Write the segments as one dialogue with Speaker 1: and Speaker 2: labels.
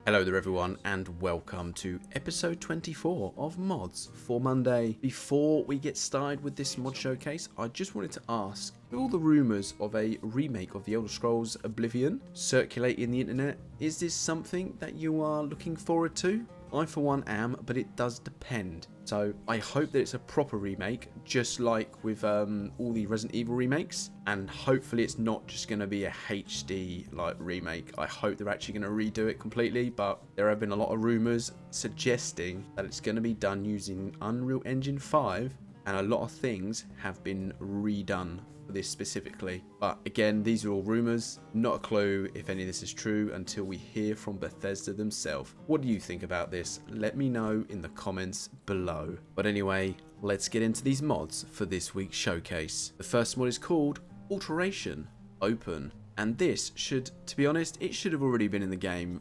Speaker 1: Hello there everyone and welcome to episode 24 of Mods for Monday. Before we get started with this mod showcase, I just wanted to ask, with all the rumours of a remake of the Elder Scrolls Oblivion circulating the internet, is this something that you are looking forward to? I for one am, but it does depend. So I hope that it's a proper remake, just like with all the Resident Evil remakes, and hopefully it's not just going to be a HD like remake. I hope they're actually going to redo it completely, but there have been a lot of rumours suggesting that it's going to be done using Unreal Engine 5, and a lot of things have been redone for this specifically. But again, these are all rumours, not a clue if any of this is true until we hear from Bethesda themselves. What do you think about this? Let me know in the comments below. But anyway, let's get into these mods for this week's showcase. The first mod is called Alteration Open, and this should, to be honest, it should have already been in the game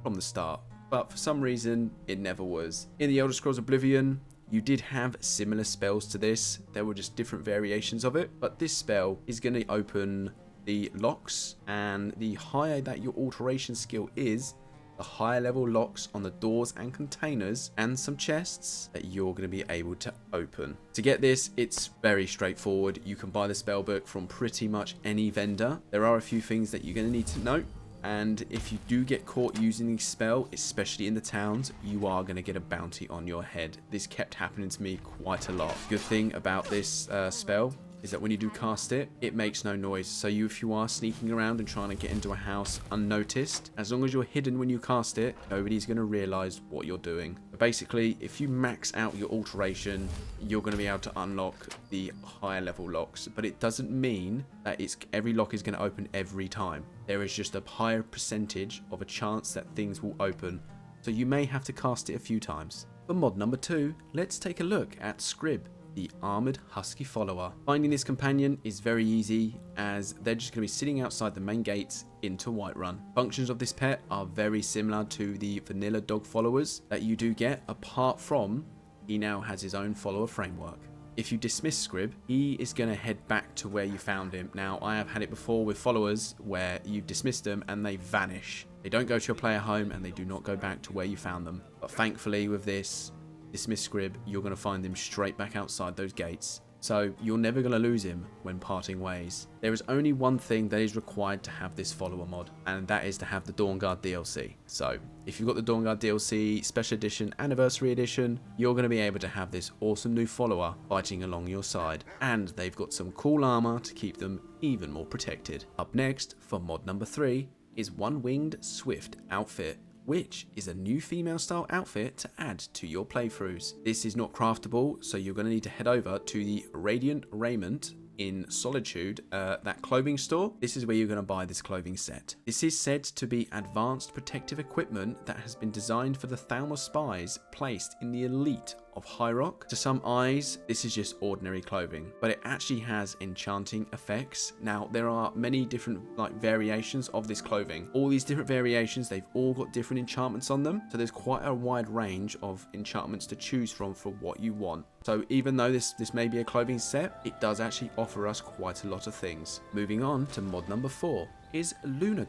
Speaker 1: from the start, but for some reason it never was. In the Elder Scrolls Oblivion, you did have similar spells to this, there were just different variations of it, but this spell is going to open the locks, and the higher that your alteration skill is, the higher level locks on the doors and containers and some chests that you're going to be able to open. To get this, it's very straightforward. You can buy the spell book from pretty much any vendor. There are a few things that you're going to need to note. And if you do get caught using the spell, especially in the towns, you are going to get a bounty on your head. This kept happening to me quite a lot. Good thing about this spell is that when you do cast it, it makes no noise. So if you are sneaking around and trying to get into a house unnoticed, as long as you're hidden when you cast it, nobody's going to realize what you're doing. But basically, if you max out your alteration, you're going to be able to unlock the higher level locks. But it doesn't mean that every lock is going to open every time. There is just a higher percentage of a chance that things will open. So you may have to cast it a few times. For mod number 2, let's take a look at Scrib, the armoured Husky follower. Finding this companion is very easy, as they're just going to be sitting outside the main gates into Whiterun. Functions of this pet are very similar to the vanilla dog followers that you do get, apart from he now has his own follower framework. If you dismiss Scrib, he is going to head back to where you found him. Now, I have had it before with followers where you've dismissed them and they vanish. They don't go to your player home and they do not go back to where you found them. But thankfully with this, dismiss Scrib, you're going to find him straight back outside those gates. So you're never going to lose him when parting ways. There is only one thing that is required to have this follower mod, and that is to have the Dawnguard DLC. So if you've got the Dawnguard DLC, Special Edition, Anniversary Edition, you're going to be able to have this awesome new follower fighting along your side. And they've got some cool armor to keep them even more protected. Up next, for mod number 3, is One Winged Swift outfit, which is a new female style outfit to add to your playthroughs. This is not craftable, so you're going to need to head over to the Radiant Raiment in Solitude, that clothing store. This is where you're going to buy this clothing set. This is said to be advanced protective equipment that has been designed for the Thalmor spies placed in the elite of High Rock. To some eyes, this is just ordinary clothing, but it actually has enchanting effects. Now, there are many different variations of this clothing. All these different variations, they've all got different enchantments on them, so there's quite a wide range of enchantments to choose from for what you want. So even though this may be a clothing set, it does actually offer us quite a lot of things. Moving on to mod number 4 is Lunar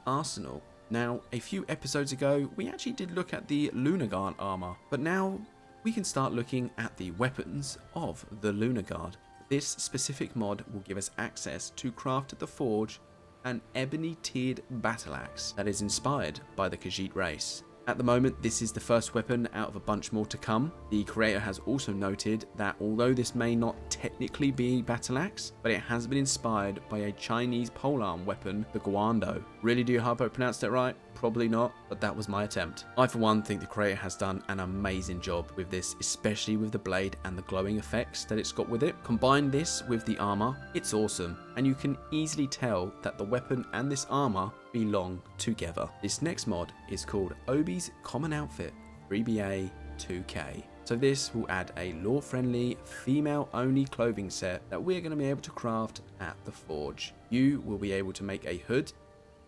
Speaker 1: Arsenal. Now, a few episodes ago, we actually did look at the Lunar armor, but now we can start looking at the weapons of the Lunar Guard. This specific mod will give us access to craft at the forge an ebony tiered Battleaxe that is inspired by the Khajiit race. At the moment, this is the first weapon out of a bunch more to come. The creator has also noted that although this may not technically be Battleaxe, but it has been inspired by a Chinese polearm weapon, the Guando. Really do hope I pronounced it right? Probably not, but that was my attempt. I for one think the creator has done an amazing job with this, especially with the blade and the glowing effects that it's got with it. Combine this with the armor, it's awesome, and you can easily tell that the weapon and this armor belong together. This next mod is called Obi's Common Outfit 3BA 2K. So this will add a lore-friendly, female-only clothing set that we're going to be able to craft at the forge. You will be able to make a hood,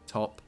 Speaker 1: top,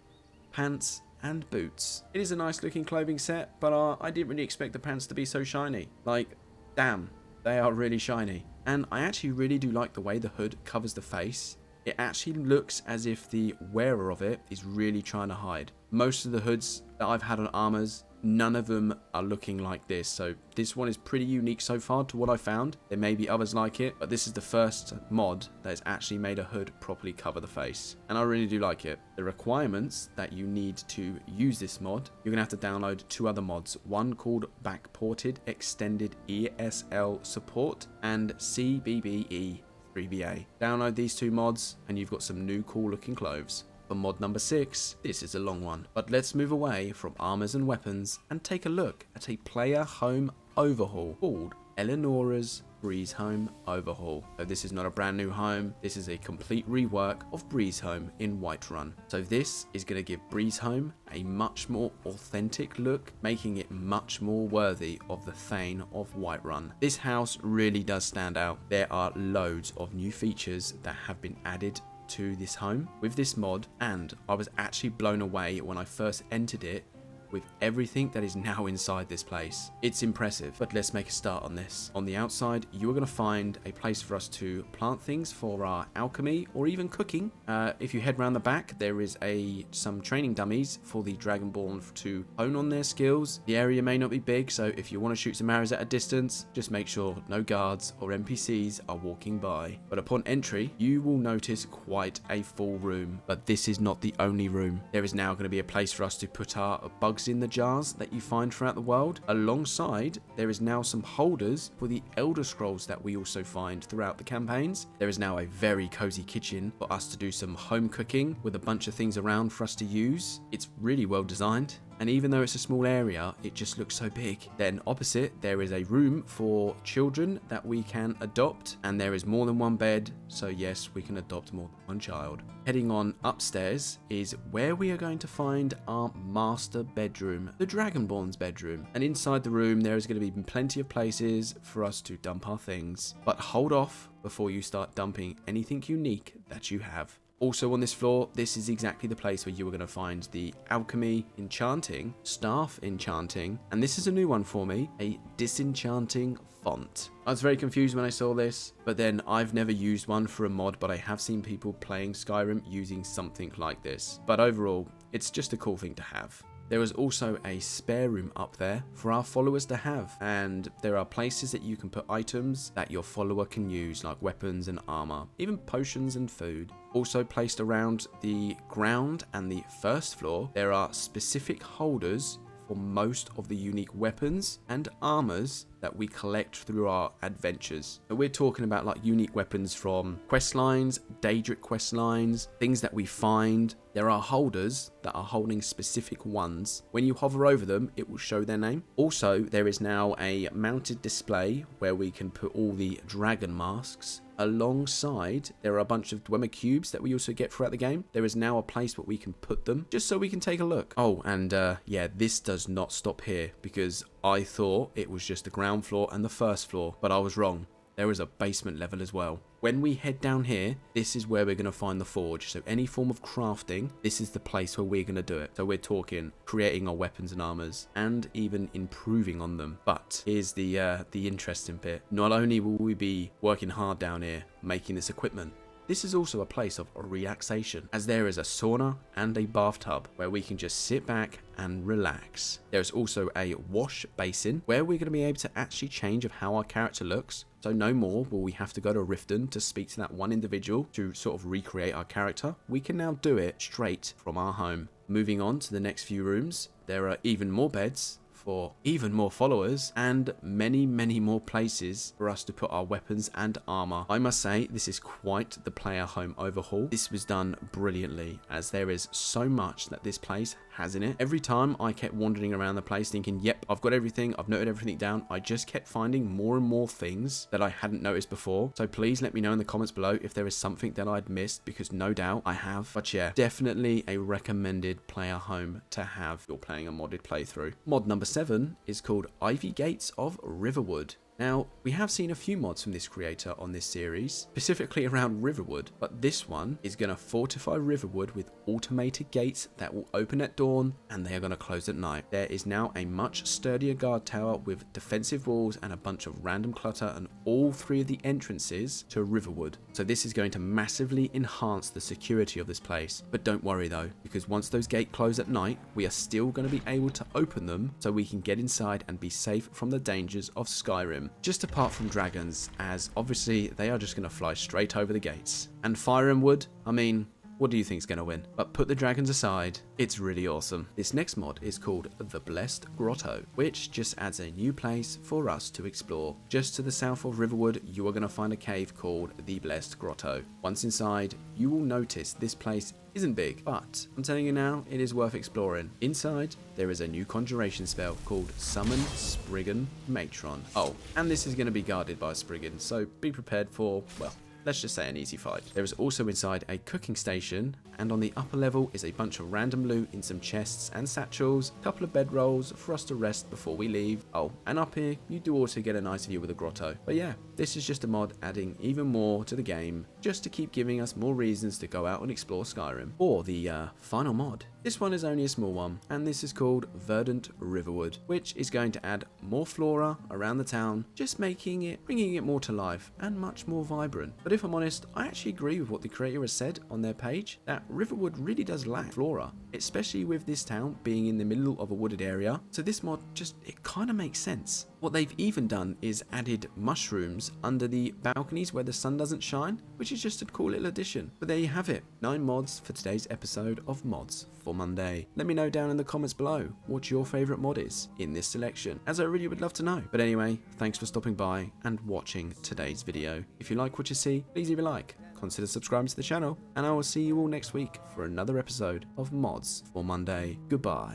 Speaker 1: pants, and boots. It is a nice looking clothing set, but I didn't really expect the pants to be so shiny. Like, damn, they are really shiny. And I actually really do like the way the hood covers the face. It actually looks as if the wearer of it is really trying to hide. Most of the hoods that I've had on armors, none of them are looking like this. So this one is pretty unique so far to what I found. There may be others like it, but this is the first mod that has actually made a hood properly cover the face. And I really do like it. The requirements that you need to use this mod, you're going to have to download 2 other mods. One called Backported Extended ESL Support and CBBE 3BA. Download these 2 mods and you've got some new cool looking clothes. For mod number 6, this is a long one, but let's move away from armors and weapons and take a look at a player home overhaul called Elianora's Breezehome Overhaul. So this is not a brand new home, this is a complete rework of Breezehome in Whiterun. So this is going to give Breezehome a much more authentic look, making it much more worthy of the Thane of Whiterun. This house really does stand out. There are loads of new features that have been added to this home with this mod, and I was actually blown away when I first entered it with everything that is now inside this place. It's impressive, but let's make a start on this. On the outside, you are going to find a place for us to plant things for our alchemy or even cooking. If you head around the back, there is some training dummies for the Dragonborn to hone on their skills. The area may not be big, so if you want to shoot some arrows at a distance, just make sure no guards or NPCs are walking by. But upon entry, you will notice quite a full room, but this is not the only room. There is now going to be a place for us to put our bugs in the jars that you find throughout the world. Alongside, there is now some holders for the Elder Scrolls that we also find throughout the campaigns. There is now a very cozy kitchen for us to do some home cooking with a bunch of things around for us to use. It's really well designed. And even though it's a small area, it just looks so big. Then opposite, there is a room for children that we can adopt, and there is more than one bed, so yes, we can adopt more than one child. Heading on upstairs is where we are going to find our master bedroom, the Dragonborn's bedroom. And inside the room, there is going to be plenty of places for us to dump our things. But hold off before you start dumping anything unique that you have. Also on this floor, this is exactly the place where you are going to find the alchemy enchanting, staff enchanting, and this is a new one for me, a disenchanting font. I was very confused when I saw this, but then I've never used one for a mod, but I have seen people playing Skyrim using something like this. But overall, it's just a cool thing to have. There is also a spare room up there for our followers to have, and there are places that you can put items that your follower can use, like weapons and armor, even potions and food. Also placed around the ground and the first floor, there are specific holders for most of the unique weapons and armors that we collect through our adventures. So we're talking about like unique weapons from quest lines, Daedric quest lines, things that we find. There are holders that are holding specific ones. When you hover over them, it will show their name. Also, there is now a mounted display where we can put all the dragon masks. Alongside, there are a bunch of Dwemer cubes that we also get throughout the game. There is now a place where we can put them, just so we can take a look. Oh, and yeah, this does not stop here, because I thought it was just the ground floor and the first floor, but I was wrong. There is a basement level as well. When we head down here, this is where we're going to find the forge. So any form of crafting, this is the place where we're going to do it. So we're talking creating our weapons and armors and even improving on them. But here's the interesting bit. Not only will we be working hard down here making this equipment, this is also a place of relaxation, as there is a sauna and a bathtub where we can just sit back and relax. There's also a wash basin where we're going to be able to actually change of how our character looks. So no more will we have to go to Riften to speak to that one individual to sort of recreate our character. We can now do it straight from our home. Moving on to the next few rooms, there are even more beds for even more followers and many more places for us to put our weapons and armor. I must say, this is quite the player home overhaul. This was done brilliantly, as there is so much that this place has in it. Every time I kept wandering around the place thinking, yep, I've got everything, I've noted everything down, I just kept finding more and more things that I hadn't noticed before. So please let me know in the comments below if there is something that I'd missed, because no doubt I have. But yeah, definitely a recommended player home to have if you're playing a modded playthrough. Mod number 7 is called Gates of Riverwood. Now, we have seen a few mods from this creator on this series, specifically around Riverwood, but this one is going to fortify Riverwood with automated gates that will open at dawn and they are going to close at night. There is now a much sturdier guard tower with defensive walls and a bunch of random clutter on all 3 of the entrances to Riverwood. So this is going to massively enhance the security of this place. But don't worry though, because once those gates close at night, we are still going to be able to open them so we can get inside and be safe from the dangers of Skyrim. Just apart from dragons, as obviously they are just going to fly straight over the gates. And fire and wood, I mean, what do you think is going to win? But put the dragons aside, it's really awesome. This next mod is called the Blessed Grotto, which just adds a new place for us to explore. Just to the south of Riverwood, you are going to find a cave called the Blessed Grotto. Once inside, you will notice this place isn't big, but I'm telling you now, it is worth exploring. Inside, there is a new conjuration spell called Summon Spriggan Matron. Oh, and this is going to be guarded by a Spriggan, so be prepared for, well, let's just say an easy fight. There is also inside a cooking station, and on the upper level is a bunch of random loot in some chests and satchels, a couple of bedrolls for us to rest before we leave. Oh, and up here, you do also get a nice view of the grotto. But yeah, this is just a mod adding even more to the game, just to keep giving us more reasons to go out and explore Skyrim. Or the final mod. This one is only a small one, and this is called Verdant Riverwood, which is going to add more flora around the town, just bringing it more to life and much more vibrant. But if I'm honest, I actually agree with what the creator has said on their page, that Riverwood really does lack flora, especially with this town being in the middle of a wooded area. So this mod it kind of makes sense. What they've even done is added mushrooms under the balconies where the sun doesn't shine, which is just a cool little addition. But there you have it, 9 mods for today's episode of Mods for Monday. Let me know down in the comments below what your favourite mod is in this selection, as I really would love to know. But anyway, thanks for stopping by and watching today's video. If you like what you see, please leave a like, consider subscribing to the channel, and I will see you all next week for another episode of Mods for Monday. Goodbye.